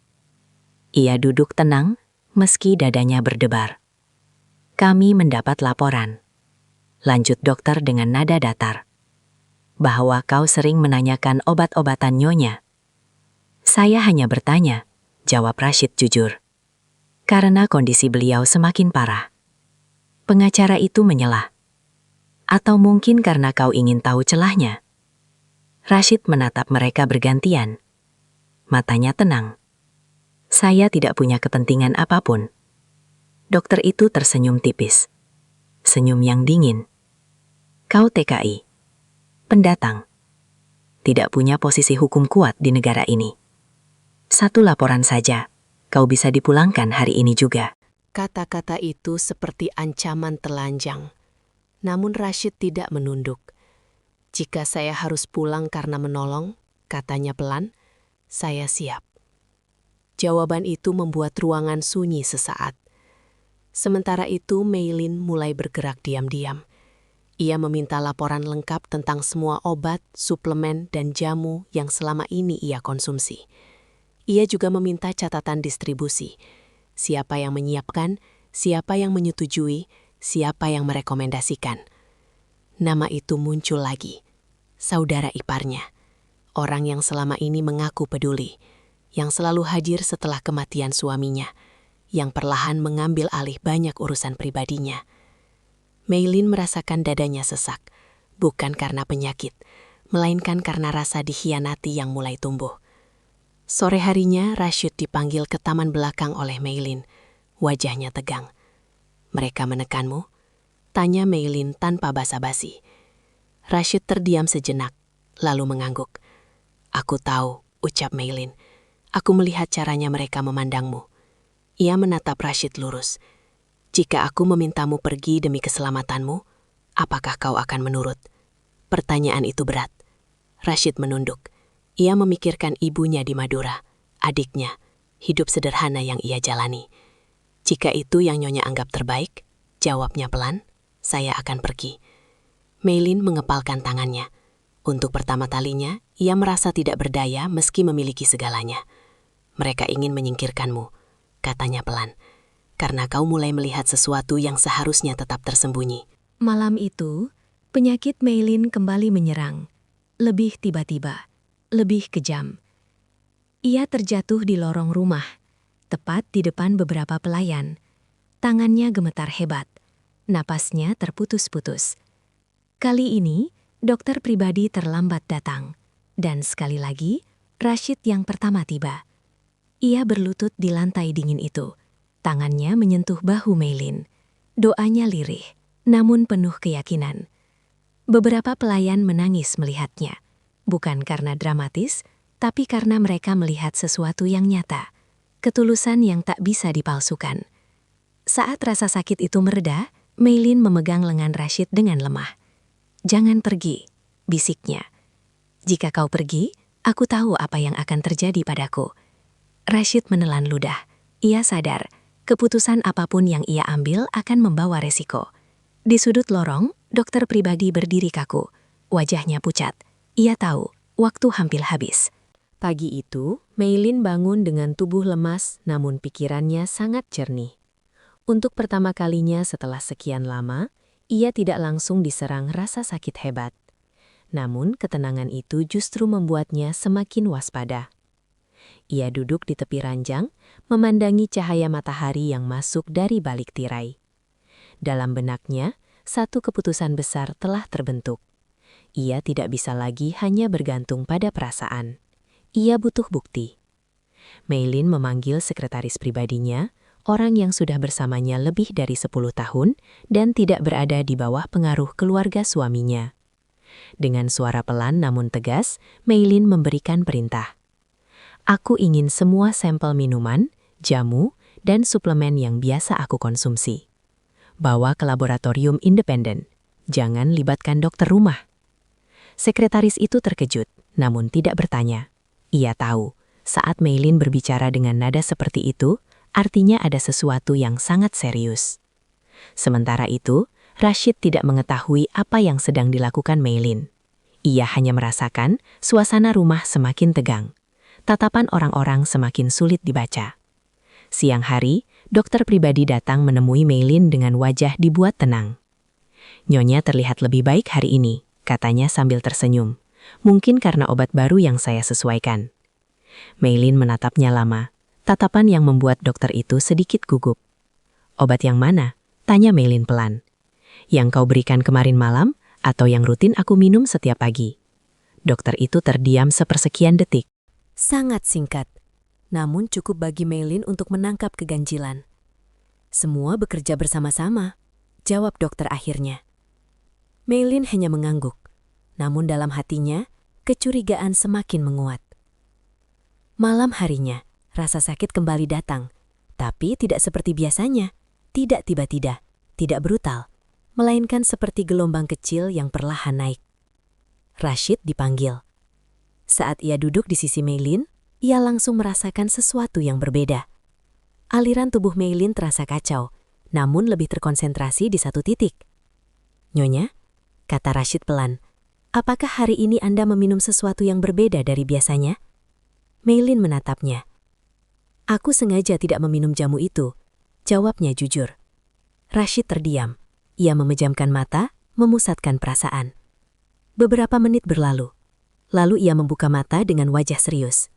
Ia duduk tenang, meski dadanya berdebar. "Kami mendapat laporan," lanjut dokter dengan nada datar, "bahwa kau sering menanyakan obat-obatan nyonya." "Saya hanya bertanya," jawab Rashid jujur. "Karena kondisi beliau semakin parah." Pengacara itu menyela. "Atau mungkin karena kau ingin tahu celahnya?" Rashid menatap mereka bergantian. Matanya tenang. "Saya tidak punya kepentingan apapun." Dokter itu tersenyum tipis. Senyum yang dingin. "Kau TKI. Pendatang. Tidak punya posisi hukum kuat di negara ini. Satu laporan saja, kau bisa dipulangkan hari ini juga." Kata-kata itu seperti ancaman telanjang. Namun Rashid tidak menunduk. "Jika saya harus pulang karena menolong," katanya pelan, "saya siap." Jawaban itu membuat ruangan sunyi sesaat. Sementara itu Maylin mulai bergerak diam-diam. Ia meminta laporan lengkap tentang semua obat, suplemen, dan jamu yang selama ini ia konsumsi. Ia juga meminta catatan distribusi. Siapa yang menyiapkan, siapa yang menyetujui, siapa yang merekomendasikan. Nama itu muncul lagi. Saudara iparnya. Orang yang selama ini mengaku peduli. Yang selalu hadir setelah kematian suaminya. Yang perlahan mengambil alih banyak urusan pribadinya. Maylin merasakan dadanya sesak. Bukan karena penyakit, melainkan karena rasa dikhianati yang mulai tumbuh. Sore harinya, Rashid dipanggil ke taman belakang oleh Maylin. Wajahnya tegang. "Mereka menekanmu?" tanya Maylin tanpa basa-basi. Rashid terdiam sejenak, lalu mengangguk. "Aku tahu," ucap Maylin. "Aku melihat caranya mereka memandangmu." Ia menatap Rashid lurus. "Jika aku memintamu pergi demi keselamatanmu, apakah kau akan menurut?" Pertanyaan itu berat. Rashid menunduk. Ia memikirkan ibunya di Madura, adiknya, hidup sederhana yang ia jalani. "Jika itu yang nyonya anggap terbaik," jawabnya pelan, "saya akan pergi." Maylin mengepalkan tangannya. Untuk pertama kalinya, ia merasa tidak berdaya meski memiliki segalanya. "Mereka ingin menyingkirkanmu," katanya pelan, "karena kau mulai melihat sesuatu yang seharusnya tetap tersembunyi." Malam itu, penyakit Maylin kembali menyerang. Lebih tiba-tiba, lebih kejam. Ia terjatuh di lorong rumah, tepat di depan beberapa pelayan. Tangannya gemetar hebat, napasnya terputus-putus. Kali ini, dokter pribadi terlambat datang. Dan sekali lagi, Rashid yang pertama tiba. Ia berlutut di lantai dingin itu. Tangannya menyentuh bahu Maylin. Doanya lirih, namun penuh keyakinan. Beberapa pelayan menangis melihatnya. Bukan karena dramatis, tapi karena mereka melihat sesuatu yang nyata. Ketulusan yang tak bisa dipalsukan. Saat rasa sakit itu mereda, Maylin memegang lengan Rashid dengan lemah. "Jangan pergi," bisiknya. "Jika kau pergi, aku tahu apa yang akan terjadi padaku." Rashid menelan ludah. Ia sadar, keputusan apapun yang ia ambil akan membawa resiko. Di sudut lorong, dokter pribadi berdiri kaku. Wajahnya pucat. Ia tahu, waktu hampir habis. Pagi itu, Maylin bangun dengan tubuh lemas namun pikirannya sangat jernih. Untuk pertama kalinya setelah sekian lama, ia tidak langsung diserang rasa sakit hebat. Namun ketenangan itu justru membuatnya semakin waspada. Ia duduk di tepi ranjang, memandangi cahaya matahari yang masuk dari balik tirai. Dalam benaknya, satu keputusan besar telah terbentuk. Ia tidak bisa lagi hanya bergantung pada perasaan. Ia butuh bukti. Meilin memanggil sekretaris pribadinya, orang yang sudah bersamanya lebih dari 10 tahun dan tidak berada di bawah pengaruh keluarga suaminya. Dengan suara pelan namun tegas, Meilin memberikan perintah. Aku ingin semua sampel minuman, jamu, dan suplemen yang biasa aku konsumsi. Bawa ke laboratorium independen. Jangan libatkan dokter rumah. Sekretaris itu terkejut, namun tidak bertanya. Ia tahu, saat Meilin berbicara dengan nada seperti itu, artinya ada sesuatu yang sangat serius. Sementara itu, Rashid tidak mengetahui apa yang sedang dilakukan Meilin. Ia hanya merasakan suasana rumah semakin tegang. Tatapan orang-orang semakin sulit dibaca. Siang hari, dokter pribadi datang menemui Meilin dengan wajah dibuat tenang. "Nyonya terlihat lebih baik hari ini," katanya sambil tersenyum. "Mungkin karena obat baru yang saya sesuaikan." Meilin menatapnya lama, tatapan yang membuat dokter itu sedikit gugup. "Obat yang mana?" tanya Meilin pelan. "Yang kau berikan kemarin malam, atau yang rutin aku minum setiap pagi?" Dokter itu terdiam sepersekian detik. Sangat singkat, namun cukup bagi Meilin untuk menangkap keganjilan. "Semua bekerja bersama-sama," jawab dokter akhirnya. Meilin hanya mengangguk, namun dalam hatinya, kecurigaan semakin menguat. Malam harinya, rasa sakit kembali datang, tapi tidak seperti biasanya, tidak tiba-tiba, tidak brutal, melainkan seperti gelombang kecil yang perlahan naik. Rashid dipanggil. Saat ia duduk di sisi Meilin, ia langsung merasakan sesuatu yang berbeda. Aliran tubuh Meilin terasa kacau, namun lebih terkonsentrasi di satu titik. "Nyonya," kata Rashid pelan, "apakah hari ini Anda meminum sesuatu yang berbeda dari biasanya?" Meilin menatapnya. "Aku sengaja tidak meminum jamu itu," jawabnya jujur. Rashid terdiam. Ia memejamkan mata, memusatkan perasaan. Beberapa menit berlalu. Lalu ia membuka mata dengan wajah serius.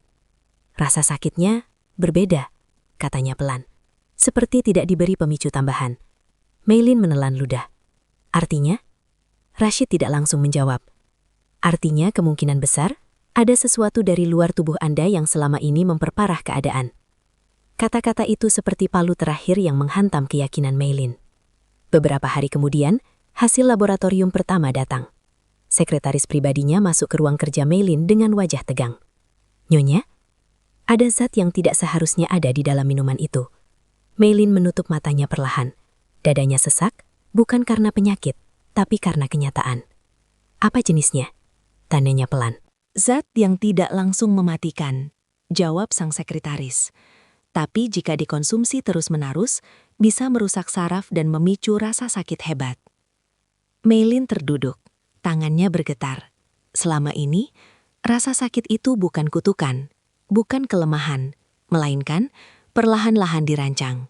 "Rasa sakitnya berbeda," katanya pelan. Seperti tidak diberi pemicu tambahan. Meilin menelan ludah. "Artinya?" Rashid tidak langsung menjawab. "Artinya kemungkinan besar, ada sesuatu dari luar tubuh Anda yang selama ini memperparah keadaan." Kata-kata itu seperti palu terakhir yang menghantam keyakinan Meilin. Beberapa hari kemudian, hasil laboratorium pertama datang. Sekretaris pribadinya masuk ke ruang kerja Meilin dengan wajah tegang. "Nyonya, ada zat yang tidak seharusnya ada di dalam minuman itu." Meilin menutup matanya perlahan. Dadanya sesak, bukan karena penyakit, tapi karena kenyataan. "Apa jenisnya?" tanyanya pelan. "Zat yang tidak langsung mematikan," jawab sang sekretaris. "Tapi jika dikonsumsi terus-menerus, bisa merusak saraf dan memicu rasa sakit hebat." Meilin terduduk. Tangannya bergetar. Selama ini, rasa sakit itu bukan kutukan, bukan kelemahan, melainkan perlahan-lahan dirancang.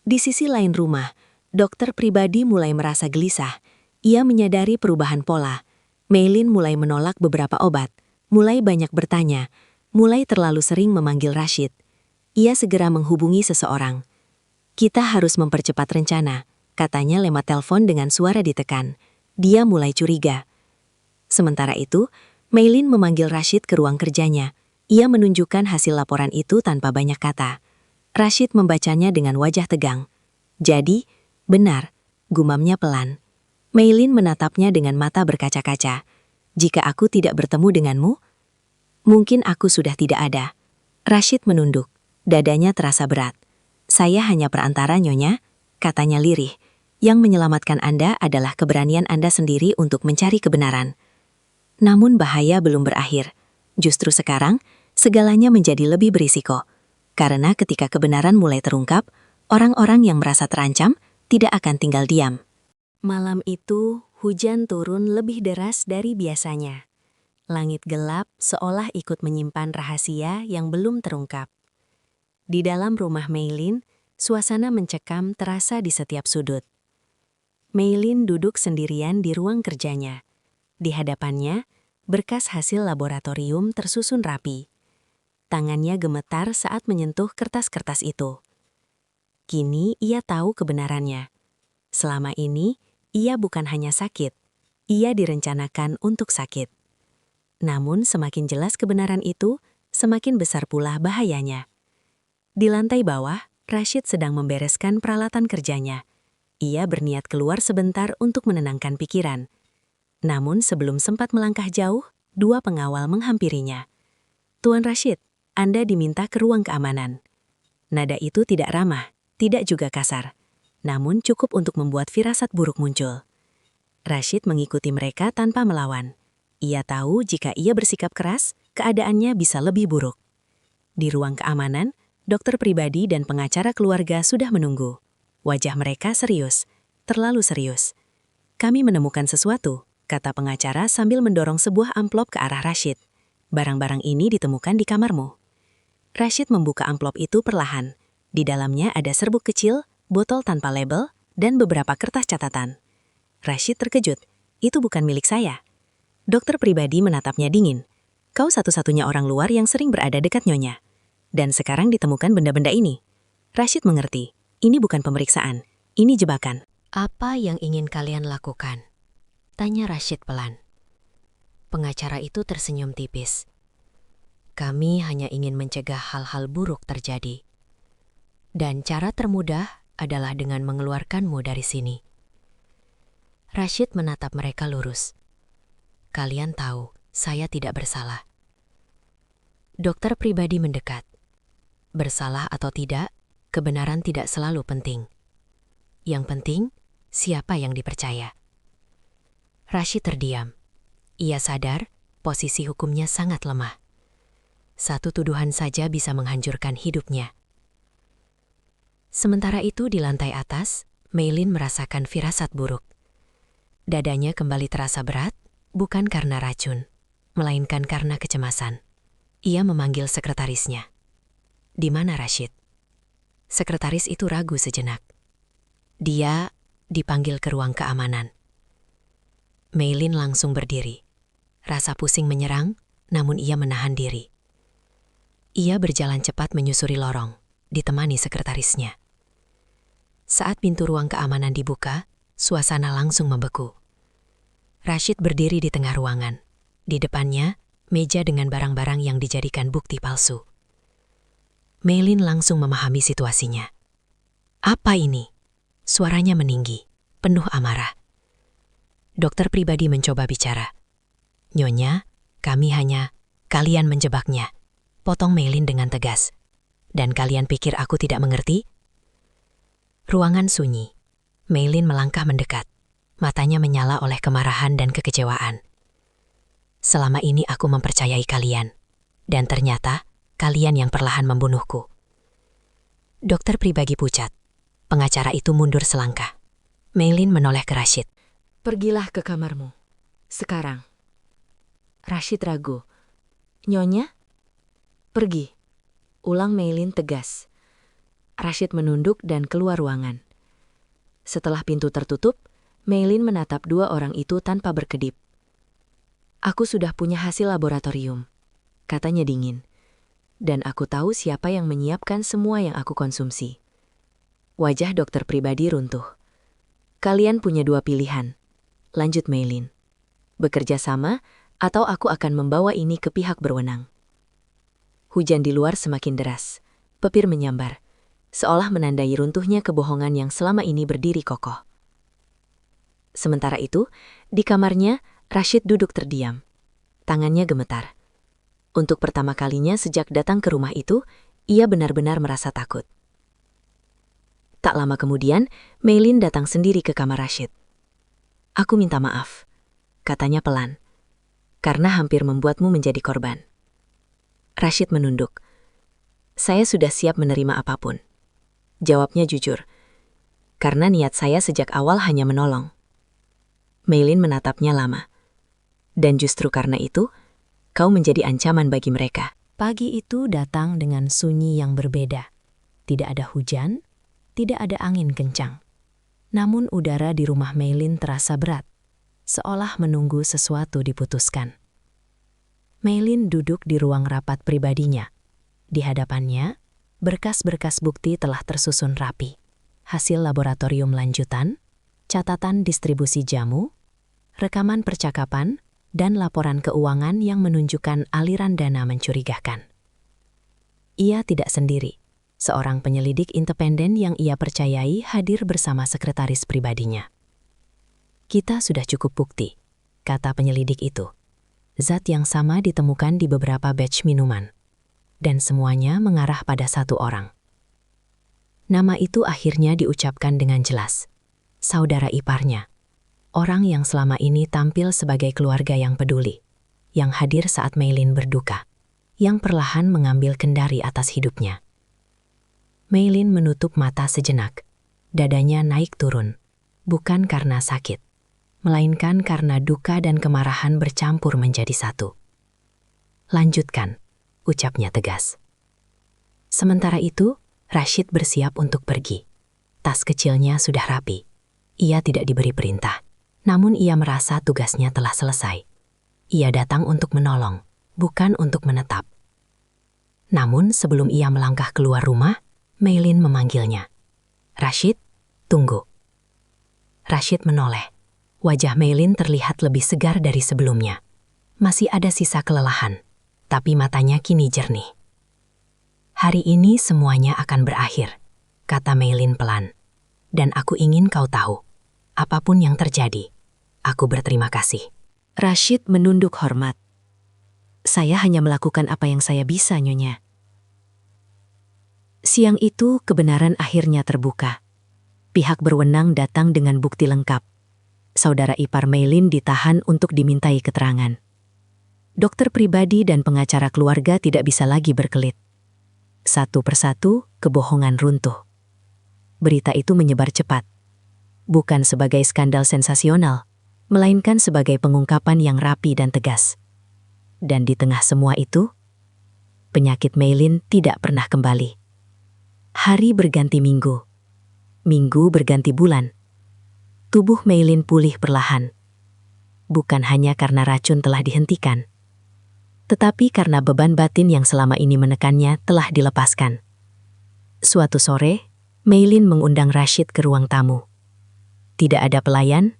Di sisi lain rumah, dokter pribadi mulai merasa gelisah. Ia menyadari perubahan pola. Meilin mulai menolak beberapa obat, mulai banyak bertanya, mulai terlalu sering memanggil Rashid. Ia segera menghubungi seseorang. "Kita harus mempercepat rencana," katanya lewat telepon dengan suara ditekan. Dia mulai curiga. Sementara itu, Meilin memanggil Rashid ke ruang kerjanya. Ia menunjukkan hasil laporan itu tanpa banyak kata. Rashid membacanya dengan wajah tegang. "Jadi, benar," gumamnya pelan. Meilin menatapnya dengan mata berkaca-kaca. "Jika aku tidak bertemu denganmu, mungkin aku sudah tidak ada." Rashid menunduk. Dadanya terasa berat. "Saya hanya perantara, Nyonya," katanya lirih. "Yang menyelamatkan Anda adalah keberanian Anda sendiri untuk mencari kebenaran." Namun bahaya belum berakhir. Justru sekarang, segalanya menjadi lebih berisiko. Karena ketika kebenaran mulai terungkap, orang-orang yang merasa terancam tidak akan tinggal diam. Malam itu, hujan turun lebih deras dari biasanya. Langit gelap seolah ikut menyimpan rahasia yang belum terungkap. Di dalam rumah Meilin, suasana mencekam terasa di setiap sudut. Meilin duduk sendirian di ruang kerjanya. Di hadapannya, berkas hasil laboratorium tersusun rapi. tangannya gemetar saat menyentuh kertas-kertas itu. Kini ia tahu kebenarannya. Selama ini, ia bukan hanya sakit, ia direncanakan untuk sakit. Namun semakin jelas kebenaran itu, semakin besar pula bahayanya. Di lantai bawah, Rashid sedang membereskan peralatan kerjanya. Ia berniat keluar sebentar untuk menenangkan pikiran. Namun sebelum sempat melangkah jauh, dua pengawal menghampirinya. "Tuan Rashid, Anda diminta ke ruang keamanan." Nada itu tidak ramah, tidak juga kasar, namun cukup untuk membuat firasat buruk muncul. Rashid mengikuti mereka tanpa melawan. Ia tahu jika ia bersikap keras, keadaannya bisa lebih buruk. Di ruang keamanan, dokter pribadi dan pengacara keluarga sudah menunggu. Wajah mereka serius, terlalu serius. "Kami menemukan sesuatu," kata pengacara sambil mendorong sebuah amplop ke arah Rashid. "Barang-barang ini ditemukan di kamarmu." Rashid membuka amplop itu perlahan. Di dalamnya ada serbuk kecil, botol tanpa label, dan beberapa kertas catatan. Rashid terkejut. "Itu bukan milik saya." Dokter pribadi menatapnya dingin. "Kau satu-satunya orang luar yang sering berada dekat Nyonya. Dan sekarang ditemukan benda-benda ini." Rashid mengerti. Ini bukan pemeriksaan. Ini jebakan. Apa yang ingin kalian lakukan? Tanya Rashid pelan. Pengacara itu tersenyum tipis. Kami hanya ingin mencegah hal-hal buruk terjadi. Dan cara termudah adalah dengan mengeluarkanmu dari sini. Rashid menatap mereka lurus. Kalian tahu, saya tidak bersalah. Dokter pribadi mendekat. Bersalah atau tidak, kebenaran tidak selalu penting. Yang penting, siapa yang dipercaya. Rashid terdiam. Ia sadar posisi hukumnya sangat lemah. Satu tuduhan saja bisa menghancurkan hidupnya. Sementara itu di lantai atas, Meilin merasakan firasat buruk. Dadanya kembali terasa berat, bukan karena racun, melainkan karena kecemasan. Ia memanggil sekretarisnya. "Di mana Rashid?" Sekretaris itu ragu sejenak. "Dia dipanggil ke ruang keamanan." Meilin langsung berdiri. Rasa pusing menyerang, namun ia menahan diri. Ia berjalan cepat menyusuri lorong, ditemani sekretarisnya. Saat pintu ruang keamanan dibuka, suasana langsung membeku. Rashid berdiri di tengah ruangan. Di depannya, meja dengan barang-barang yang dijadikan bukti palsu. Meilin langsung memahami situasinya. "Apa ini?" Suaranya meninggi, penuh amarah. Dokter pribadi mencoba bicara. "Nyonya, kalian menjebaknya," potong Meilin dengan tegas. "Dan kalian pikir aku tidak mengerti?" Ruangan sunyi. Meilin melangkah mendekat. Matanya menyala oleh kemarahan dan kekecewaan. "Selama ini aku mempercayai kalian. Dan ternyata, kalian yang perlahan membunuhku." Dokter pribadi pucat. Pengacara itu mundur selangkah. Meilin menoleh ke Rashid. Pergilah ke kamarmu. Sekarang. Rashid ragu. "Nyonya?" "Pergi," ulang Meilin tegas. Rashid menunduk dan keluar ruangan. Setelah pintu tertutup, Meilin menatap dua orang itu tanpa berkedip. "Aku sudah punya hasil laboratorium," katanya dingin. "Dan aku tahu siapa yang menyiapkan semua yang aku konsumsi." Wajah dokter pribadi runtuh. "Kalian punya dua pilihan," lanjut Meilin. "Bekerja sama, atau aku akan membawa ini ke pihak berwenang." Hujan di luar semakin deras. Petir menyambar, seolah menandai runtuhnya kebohongan yang selama ini berdiri kokoh. Sementara itu, di kamarnya, Rashid duduk terdiam. Tangannya gemetar. Untuk pertama kalinya sejak datang ke rumah itu, ia benar-benar merasa takut. Tak lama kemudian, Meilin datang sendiri ke kamar Rashid. "Aku minta maaf," katanya pelan, "karena hampir membuatmu menjadi korban." Rashid menunduk. "Saya sudah siap menerima apapun," jawabnya jujur, "karena niat saya sejak awal hanya menolong." Meilin menatapnya lama. "Dan justru karena itu, kau menjadi ancaman bagi mereka." Pagi itu datang dengan sunyi yang berbeda. Tidak ada hujan, tidak ada angin kencang. Namun udara di rumah Meilin terasa berat, seolah menunggu sesuatu diputuskan. Meilin duduk di ruang rapat pribadinya. Di hadapannya, berkas-berkas bukti telah tersusun rapi. Hasil laboratorium lanjutan, catatan distribusi jamu, rekaman percakapan, dan laporan keuangan yang menunjukkan aliran dana mencurigakan. Ia tidak sendiri. Seorang penyelidik independen yang ia percayai hadir bersama sekretaris pribadinya. "Kita sudah cukup bukti," kata penyelidik itu. Zat yang sama ditemukan di beberapa batch minuman. Dan semuanya mengarah pada satu orang. Nama itu akhirnya diucapkan dengan jelas. Saudara iparnya. Orang yang selama ini tampil sebagai keluarga yang peduli. Yang hadir saat Meilin berduka. Yang perlahan mengambil kendali atas hidupnya. Meilin menutup mata sejenak. Dadanya naik turun. Bukan karena sakit. Melainkan karena duka dan kemarahan bercampur menjadi satu. "Lanjutkan," ucapnya tegas. Sementara itu, Rashid bersiap untuk pergi. Tas kecilnya sudah rapi. Ia tidak diberi perintah. Namun ia merasa tugasnya telah selesai. Ia datang untuk menolong, bukan untuk menetap. Namun sebelum ia melangkah keluar rumah, Meilin memanggilnya. "Rashid, tunggu." Rashid menoleh. Wajah Meilin terlihat lebih segar dari sebelumnya. Masih ada sisa kelelahan, tapi matanya kini jernih. "Hari ini semuanya akan berakhir," kata Meilin pelan. "Dan aku ingin kau tahu, apapun yang terjadi, aku berterima kasih." Rashid menunduk hormat. "Saya hanya melakukan apa yang saya bisa, Nyonya." Siang itu, kebenaran akhirnya terbuka. Pihak berwenang datang dengan bukti lengkap. Saudara ipar Meilin ditahan untuk dimintai keterangan. Dokter pribadi dan pengacara keluarga tidak bisa lagi berkelit. Satu persatu, kebohongan runtuh. Berita itu menyebar cepat. Bukan sebagai skandal sensasional, melainkan sebagai pengungkapan yang rapi dan tegas. Dan di tengah semua itu, penyakit Meilin tidak pernah kembali. Hari berganti minggu. Minggu berganti bulan. Tubuh Meilin pulih perlahan. Bukan hanya karena racun telah dihentikan, tetapi karena beban batin yang selama ini menekannya telah dilepaskan. Suatu sore, Meilin mengundang Rashid ke ruang tamu. Tidak ada pelayan,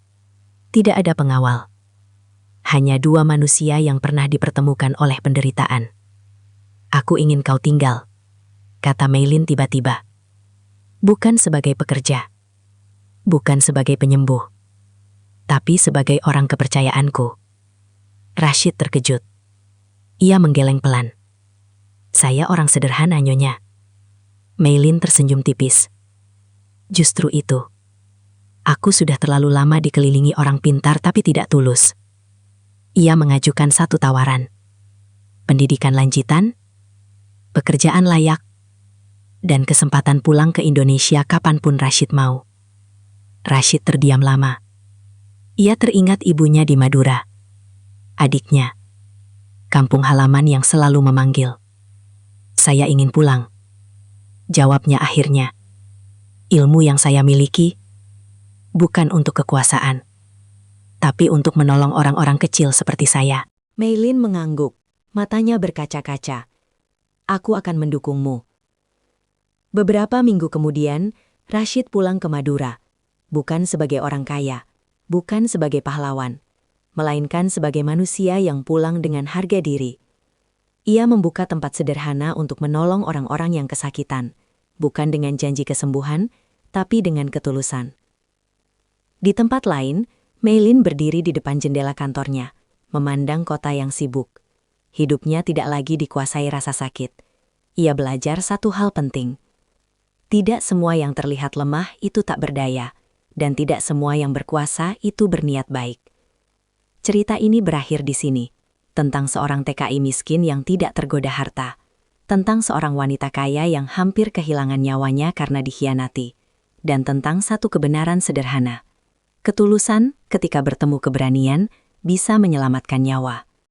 tidak ada pengawal. Hanya dua manusia yang pernah dipertemukan oleh penderitaan. "Aku ingin kau tinggal," kata Meilin tiba-tiba. "Bukan sebagai pekerja, bukan sebagai penyembuh, tapi sebagai orang kepercayaanku." Rashid terkejut. Ia menggeleng pelan. "Saya orang sederhana, Nyonya." Meilin tersenyum tipis. "Justru itu. Aku sudah terlalu lama dikelilingi orang pintar tapi tidak tulus." Ia mengajukan satu tawaran. Pendidikan lanjutan, pekerjaan layak, dan kesempatan pulang ke Indonesia kapanpun Rashid mau. Rashid terdiam lama. Ia teringat ibunya di Madura. Adiknya. Kampung halaman yang selalu memanggil. "Saya ingin pulang." Jawabnya akhirnya. "Ilmu yang saya miliki, bukan untuk kekuasaan, tapi untuk menolong orang-orang kecil seperti saya." Meilin mengangguk, matanya berkaca-kaca. "Aku akan mendukungmu." Beberapa minggu kemudian, Rashid pulang ke Madura. Bukan sebagai orang kaya, bukan sebagai pahlawan, melainkan sebagai manusia yang pulang dengan harga diri. Ia membuka tempat sederhana untuk menolong orang-orang yang kesakitan, bukan dengan janji kesembuhan, tapi dengan ketulusan. Di tempat lain, Meilin berdiri di depan jendela kantornya, memandang kota yang sibuk. Hidupnya tidak lagi dikuasai rasa sakit. Ia belajar satu hal penting. Tidak semua yang terlihat lemah itu tak berdaya, dan tidak semua yang berkuasa itu berniat baik. Cerita ini berakhir di sini, tentang seorang TKI miskin yang tidak tergoda harta, tentang seorang wanita kaya yang hampir kehilangan nyawanya karena dikhianati, dan tentang satu kebenaran sederhana. Ketulusan, ketika bertemu keberanian, bisa menyelamatkan nyawa.